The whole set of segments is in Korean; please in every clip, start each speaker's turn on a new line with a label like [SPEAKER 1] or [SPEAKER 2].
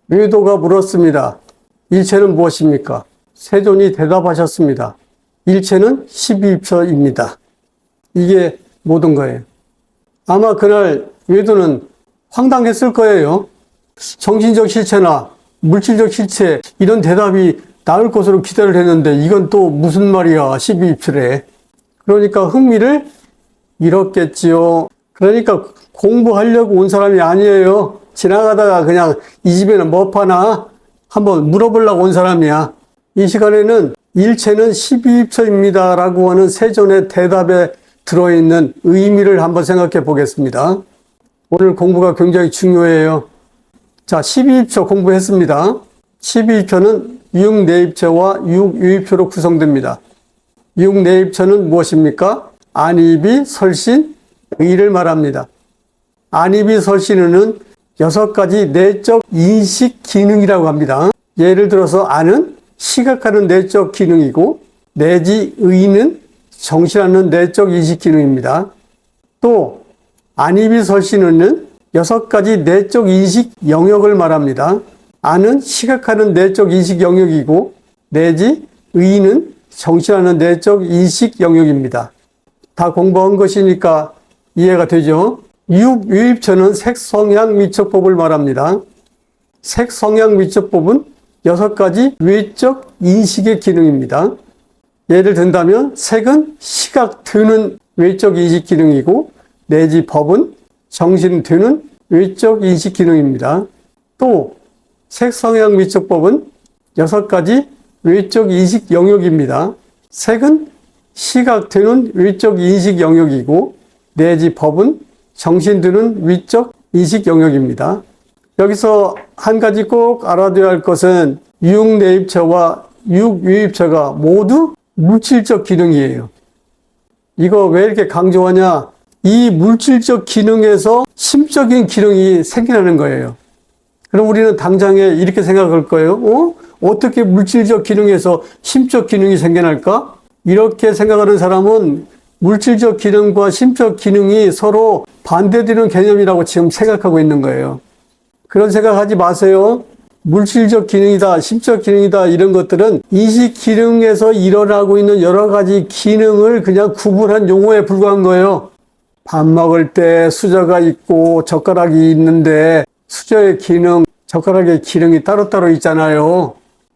[SPEAKER 1] 외도가 물었습니다. 일체는 무엇입니까? 세존이 대답하셨습니다. 일체는 12입처입니다. 이게 모든 거예요. 아마 그날 외도는 황당했을 거예요. 정신적 실체나 물질적 실체 이런 대답이 나올 것으로 기대를 했는데 이건 또 무슨 말이야 12입처래. 그러니까 흥미를 잃었겠지요. 그러니까 공부하려고 온 사람이 아니에요. 지나가다가 그냥 이 집에는 뭐 파나 한번 물어보려고 온 사람이야. 이 시간에는 일체는 12입처입니다 라고 하는 세존의 대답에 들어있는 의미를 한번 생각해 보겠습니다. 오늘 공부가 굉장히 중요해요. 자, 12입처 공부했습니다. 12입처는 6내입처와 6유입처로 구성됩니다. 6내입처는 무엇입니까? 안입이, 설신, 의를 말합니다. 안입이, 설신은 6가지 내적 인식 기능이라고 합니다. 예를 들어서 안은 시각하는 내적 기능이고 내지 의는 정신하는 내적 인식 기능입니다. 또 안입이, 설신은 6가지 내적 인식 영역을 말합니다. 안은 시각하는 내적 인식 영역이고 내지 의는 정신하는 내적 인식 영역입니다. 다 공부한 것이니까 이해가 되죠? 육유입처는 색성향 미적법을 말합니다. 색성향 미적법은 6가지 외적 인식의 기능입니다. 예를 든다면 색은 시각 드는 외적 인식 기능이고 내지 법은 정신 드는 외적 인식 기능입니다. 또 색성향 미적법은 6가지 외적 인식 영역입니다. 색은 시각 드는 외적 인식 영역이고 내지 법은 정신 드는 위적 인식 영역입니다. 여기서 한 가지 꼭 알아둬야 할 것은 6내입처와 6유입처가 모두 물질적 기능이에요. 이거 왜 이렇게 강조하냐? 이 물질적 기능에서 심적인 기능이 생겨나는 거예요. 그럼 우리는 당장에 이렇게 생각할 거예요. 어떻게 물질적 기능에서 심적 기능이 생겨날까? 이렇게 생각하는 사람은 물질적 기능과 심적 기능이 서로 반대되는 개념이라고 지금 생각하고 있는 거예요. 그런 생각하지 마세요. 물질적 기능이다, 심적 기능이다 이런 것들은 인식 기능에서 일어나고 있는 여러 가지 기능을 그냥 구분한 용어에 불과한 거예요. 밥 먹을 때 수저가 있고 젓가락이 있는데 수저의 기능, 젓가락의 기능이 따로따로 있잖아요.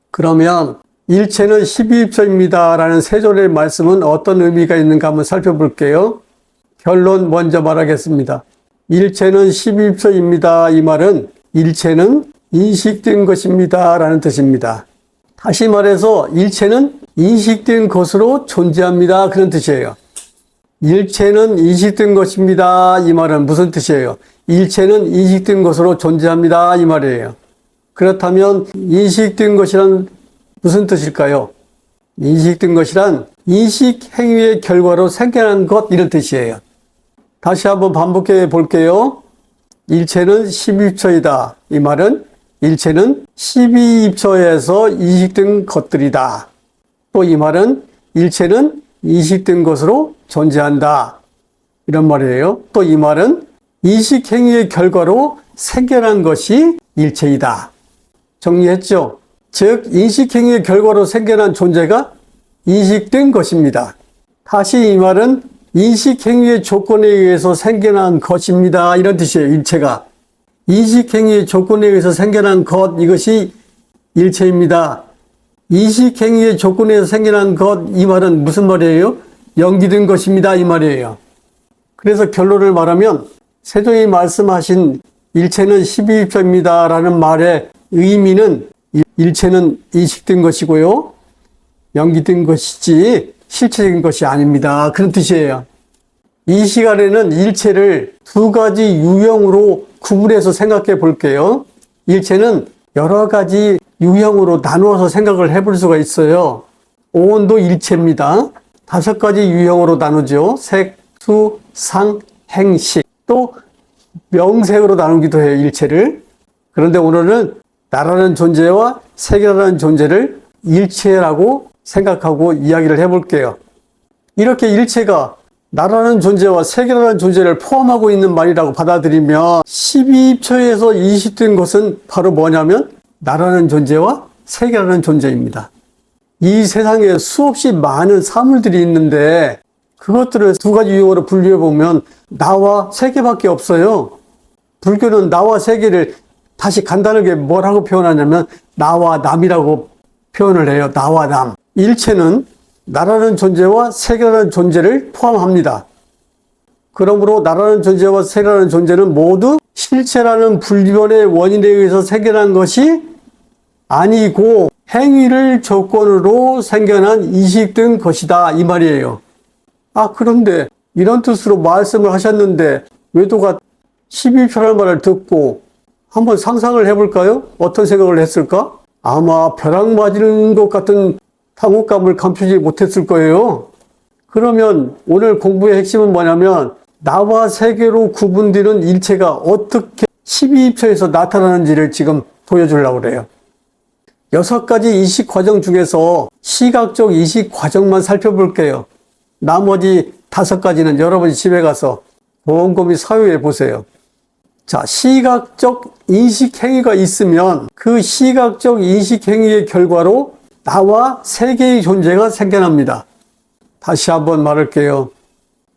[SPEAKER 1] 그러면 일체는 12입처입니다 라는 세존의 말씀은 어떤 의미가 있는가 한번 살펴볼게요. 결론 먼저 말하겠습니다. 일체는 12입처입니다. 이 말은 일체는 인식된 것입니다 라는 뜻입니다. 다시 말해서 일체는 인식된 것으로 존재합니다 그런 뜻이에요. 일체는 인식된 것입니다 이 말은 무슨 뜻이에요? 일체는 인식된 것으로 존재합니다 이 말이에요. 그렇다면 인식된 것이란 무슨 뜻일까요? 인식된 것이란 인식 행위의 결과로 생겨난 것 이런 뜻이에요. 다시 한번 반복해 볼게요. 일체는 12입처이다. 이 말은 일체는 12입처에서 인식된 것들이다. 또 이 말은 일체는 인식된 것으로 존재한다. 이런 말이에요. 또 이 말은 인식 행위의 결과로 생겨난 것이 일체이다. 정리했죠? 즉 인식행위의 결과로 생겨난 존재가 인식된 것입니다. 다시 이 말은 인식행위의 조건에 의해서 생겨난 것입니다. 이런 뜻이에요. 일체가. 인식행위의 조건에 의해서 생겨난 것 이것이 일체입니다. 인식행위의 조건에 의해서 생겨난 것 이 말은 무슨 말이에요? 연기된 것입니다. 이 말이에요. 그래서 결론을 말하면 세존이 말씀하신 일체는 12입처입니다 라는 말의 의미는 일체는 인식된 것이고요. 연기된 것이지 실체적인 것이 아닙니다. 그런 뜻이에요. 이 시간에는 일체를 2가지 유형으로 구분해서 생각해 볼게요. 일체는 여러 가지 유형으로 나누어서 생각을 해볼 수가 있어요. 오온도 일체입니다. 5가지 유형으로 나누죠. 색, 수, 상, 행식. 또 명색으로 나누기도 해요. 일체를. 그런데 오늘은 나라는 존재와 세계라는 존재를 일체라고 생각하고 이야기를 해볼게요. 이렇게 일체가 나라는 존재와 세계라는 존재를 포함하고 있는 말이라고 받아들이면 12입처에서 인식된 것은 바로 뭐냐면 나라는 존재와 세계라는 존재입니다. 이 세상에 수없이 많은 사물들이 있는데 그것들을 두 가지 유형으로 분류해 보면 나와 세계밖에 없어요. 불교는 나와 세계를 다시 간단하게 뭐라고 표현하냐면 나와 남이라고 표현을 해요. 나와 남. 일체는 나라는 존재와 세계라는 존재를 포함합니다. 그러므로 나라는 존재와 세계라는 존재는 모두 실체라는 불변의 원인에 의해서 생겨난 것이 아니고 행위를 조건으로 생겨난 이식된 것이다 이 말이에요. 그런데 이런 뜻으로 말씀을 하셨는데 외도가 12표라는 말을 듣고 한번 상상을 해볼까요? 어떤 생각을 했을까? 아마 벼락 맞는 것 같은 당혹감을 감추지 못했을 거예요. 그러면 오늘 공부의 핵심은 뭐냐면 나와 세계로 구분되는 일체가 어떻게 12표에서 나타나는지를 지금 보여주려고 그래요. 6가지 이식 과정 중에서 시각적 이식 과정만 살펴볼게요. 나머지 5가지는 여러분이 집에 가서 곰곰이 사유해 보세요. 자, 시각적 인식 행위가 있으면 그 시각적 인식 행위의 결과로 나와 세계의 존재가 생겨납니다. 다시 한번 말할게요.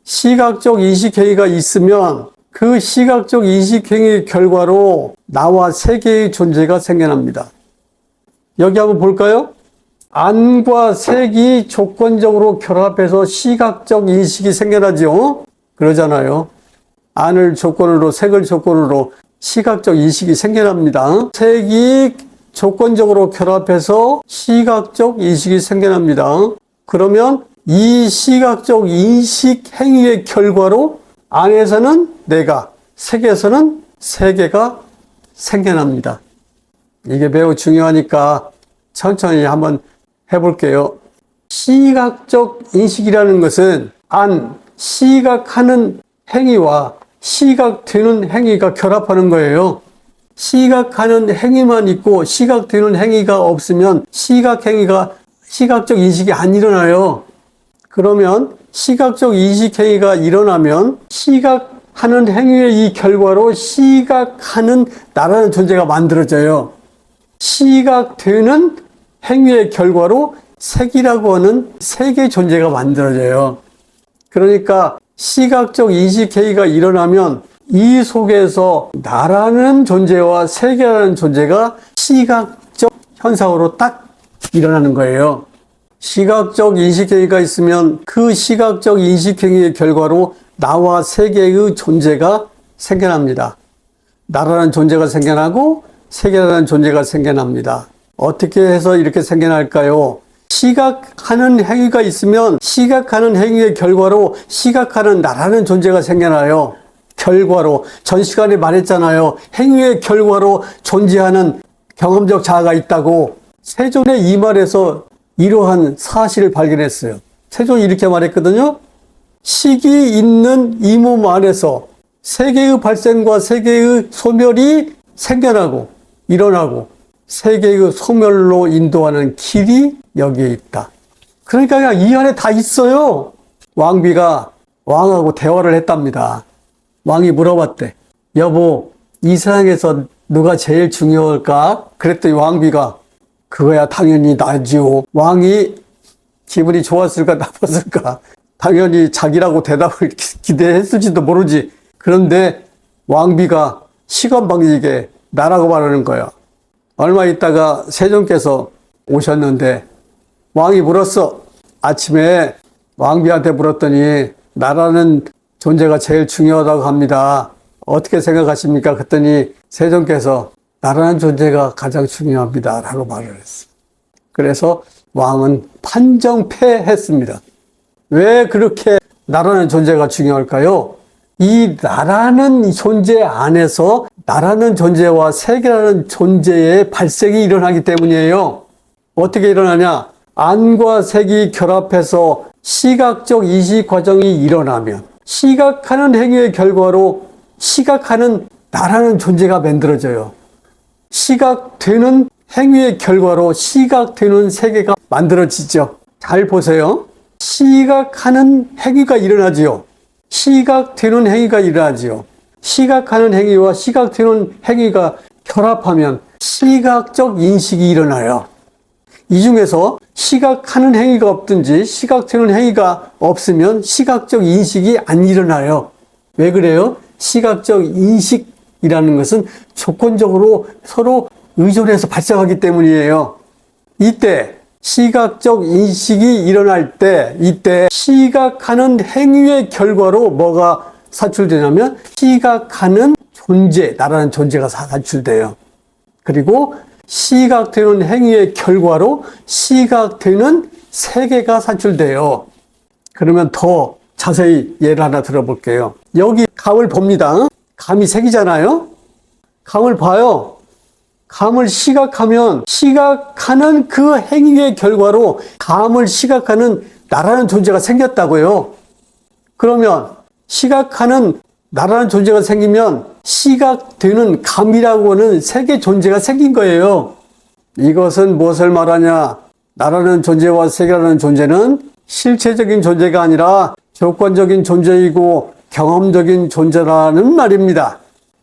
[SPEAKER 1] 시각적 인식 행위가 있으면 그 시각적 인식 행위의 결과로 나와 세계의 존재가 생겨납니다. 여기 한번 볼까요? 안과 색이 조건적으로 결합해서 시각적 인식이 생겨나죠? 그러잖아요. 안을 조건으로, 색을 조건으로 시각적 인식이 생겨납니다. 색이 조건적으로 결합해서 시각적 인식이 생겨납니다. 그러면 이 시각적 인식 행위의 결과로 안에서는 내가, 색에서는 세계가 생겨납니다. 이게 매우 중요하니까 천천히 한번 해볼게요. 시각적 인식이라는 것은 시각하는 행위와 시각되는 행위가 결합하는 거예요. 시각하는 행위만 있고 시각되는 행위가 없으면 시각적 인식이 안 일어나요. 그러면 시각적 인식 행위가 일어나면 시각하는 행위의 이 결과로 시각하는 나라는 존재가 만들어져요. 시각되는 행위의 결과로 색이라고 하는 색의 존재가 만들어져요. 그러니까 시각적 인식 행위가 일어나면 이 속에서 나라는 존재와 세계라는 존재가 시각적 현상으로 딱 일어나는 거예요. 시각적 인식 행위가 있으면 그 시각적 인식 행위의 결과로 나와 세계의 존재가 생겨납니다. 나라는 존재가 생겨나고 세계라는 존재가 생겨납니다. 어떻게 해서 이렇게 생겨날까요? 시각하는 행위가 있으면 시각하는 행위의 결과로 시각하는 나라는 존재가 생겨나요. 결과로. 전 시간에 말했잖아요. 행위의 결과로 존재하는 경험적 자아가 있다고. 세존의 이 말에서 이러한 사실을 발견했어요. 세존이 이렇게 말했거든요. 식이 있는 이 몸 안에서 세계의 발생과 세계의 소멸이 생겨나고 일어나고 세계의 소멸로 인도하는 길이 여기에 있다. 그러니까 그냥 이 안에 다 있어요. 왕비가 왕하고 대화를 했답니다. 왕이 물어봤대. 여보, 이 세상에서 누가 제일 중요할까? 그랬더니 왕비가 그거야 당연히 나지요. 왕이 기분이 좋았을까 나빴을까? 당연히 자기라고 대답을 기대했을지도 모르지. 그런데 왕비가 시건방지게 나라고 말하는 거야. 얼마 있다가 세종께서 오셨는데 왕이 물었어. 아침에 왕비한테 물었더니 나라는 존재가 제일 중요하다고 합니다. 어떻게 생각하십니까? 그랬더니 세종께서 나라는 존재가 가장 중요합니다. 라고 말을 했어. 그래서 왕은 판정패했습니다. 왜 그렇게 나라는 존재가 중요할까요? 이 나라는 존재 안에서 나라는 존재와 세계라는 존재의 발생이 일어나기 때문이에요. 어떻게 일어나냐? 안과 색이 결합해서 시각적 인식 과정이 일어나면 시각하는 행위의 결과로 시각하는 나라는 존재가 만들어져요. 시각되는 행위의 결과로 시각되는 세계가 만들어지죠. 잘 보세요. 시각하는 행위가 일어나지요. 시각되는 행위가 일어나지요. 시각하는 행위와 시각되는 행위가 결합하면 시각적 인식이 일어나요. 이 중에서 시각하는 행위가 없든지 시각되는 행위가 없으면 시각적 인식이 안 일어나요. 왜 그래요? 시각적 인식이라는 것은 조건적으로 서로 의존해서 발생하기 때문이에요. 이때 시각적 인식이 일어날 때 이때 시각하는 행위의 결과로 뭐가 사출되냐면 시각하는 존재, 나라는 존재가 사출돼요. 그리고 시각되는 행위의 결과로 시각되는 세계가 사출돼요. 그러면 더 자세히 예를 하나 들어볼게요. 여기 감을 봅니다. 감이 색이잖아요. 감을 봐요. 감을 시각하면 시각하는 그 행위의 결과로 감을 시각하는 나라는 존재가 생겼다고요. 그러면 시각하는 나라는 존재가 생기면 시각되는 감이라고 하는 세계 존재가 생긴 거예요. 이것은 무엇을 말하냐? 나라는 존재와 세계라는 존재는 실체적인 존재가 아니라 조건적인 존재이고 경험적인 존재라는 말입니다.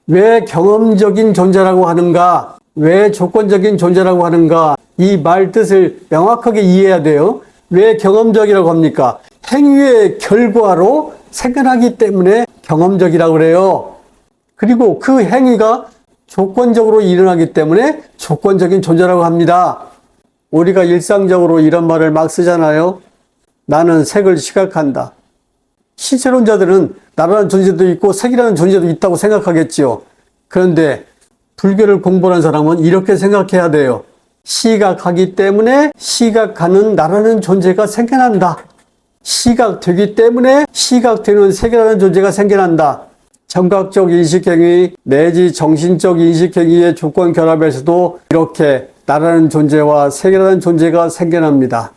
[SPEAKER 1] 왜 경험적인 존재라고 하는가? 왜 조건적인 존재라고 하는가? 이 말 뜻을 명확하게 이해해야 돼요. 왜 경험적이라고 합니까? 행위의 결과로 생겨나기 때문에 경험적이라고 그래요. 그리고 그 행위가 조건적으로 일어나기 때문에 조건적인 존재라고 합니다. 우리가 일상적으로 이런 말을 막 쓰잖아요. 나는 색을 시각한다. 실체론자들은 나라는 존재도 있고 색이라는 존재도 있다고 생각하겠지요. 그런데 불교를 공부하는 사람은 이렇게 생각해야 돼요. 시각하기 때문에 시각하는 나라는 존재가 생겨난다. 시각되기 때문에 시각되는 세계라는 존재가 생겨난다. 청각적 인식행위 내지 정신적 인식행위의 조건 결합에서도 이렇게 나라는 존재와 세계라는 존재가 생겨납니다.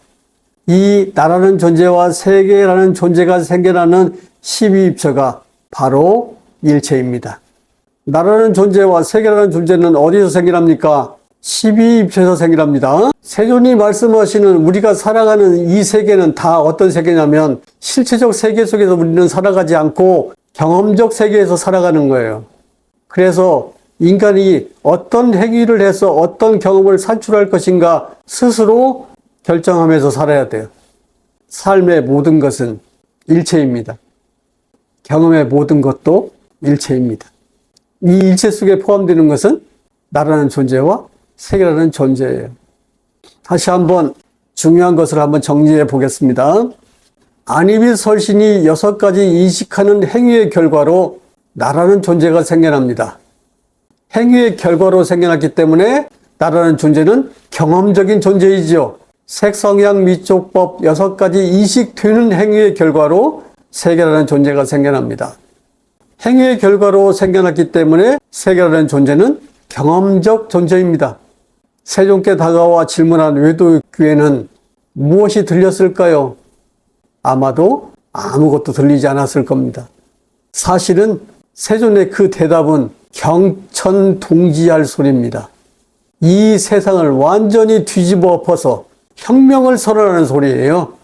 [SPEAKER 1] 이 나라는 존재와 세계라는 존재가 생겨나는 12입처가 바로 일체입니다. 나라는 존재와 세계라는 존재는 어디서 생겨납니까? 12입체에서 생겨납니다. 세존이 말씀하시는 우리가 살아가는 이 세계는 다 어떤 세계냐면 실체적 세계 속에서 우리는 살아가지 않고 경험적 세계에서 살아가는 거예요. 그래서 인간이 어떤 행위를 해서 어떤 경험을 산출할 것인가 스스로 결정하면서 살아야 돼요. 삶의 모든 것은 일체입니다. 경험의 모든 것도 일체입니다. 이 일체 속에 포함되는 것은 나라는 존재와 세계라는 존재예요. 다시 한번 중요한 것을 한번 정리해 보겠습니다. 안위 및 설신이 6가지 인식하는 행위의 결과로 나라는 존재가 생겨납니다. 행위의 결과로 생겨났기 때문에 나라는 존재는 경험적인 존재이죠. 색, 성향, 미촉법 6가지 인식되는 행위의 결과로 세계라는 존재가 생겨납니다. 행위의 결과로 생겨났기 때문에 세계라는 존재는 경험적 존재입니다. 세존께 다가와 질문한 외도귀에는 무엇이 들렸을까요? 아마도 아무것도 들리지 않았을 겁니다. 사실은 세존의 그 대답은 경천동지할 소리입니다. 이 세상을 완전히 뒤집어 엎어서 혁명을 선언하는 소리예요.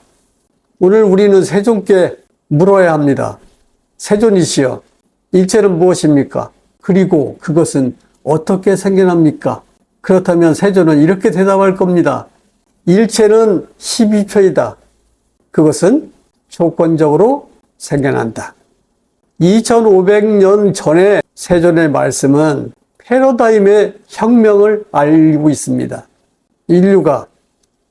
[SPEAKER 1] 오늘 우리는 세존께 물어야 합니다. 세존이시여, 일체는 무엇입니까? 그리고 그것은 어떻게 생겨납니까? 그렇다면 세존은 이렇게 대답할 겁니다. 일체는 12표이다. 그것은 조건적으로 생겨난다. 2500년 전에 세존의 말씀은 패러다임의 혁명을 알리고 있습니다. 인류가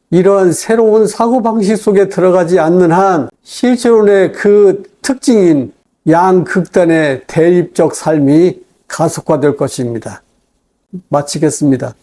[SPEAKER 1] 이러한 새로운 사고방식 속에 들어가지 않는 한 실체론의 그 특징인 양극단의 대립적 삶이 가속화될 것입니다. 마치겠습니다.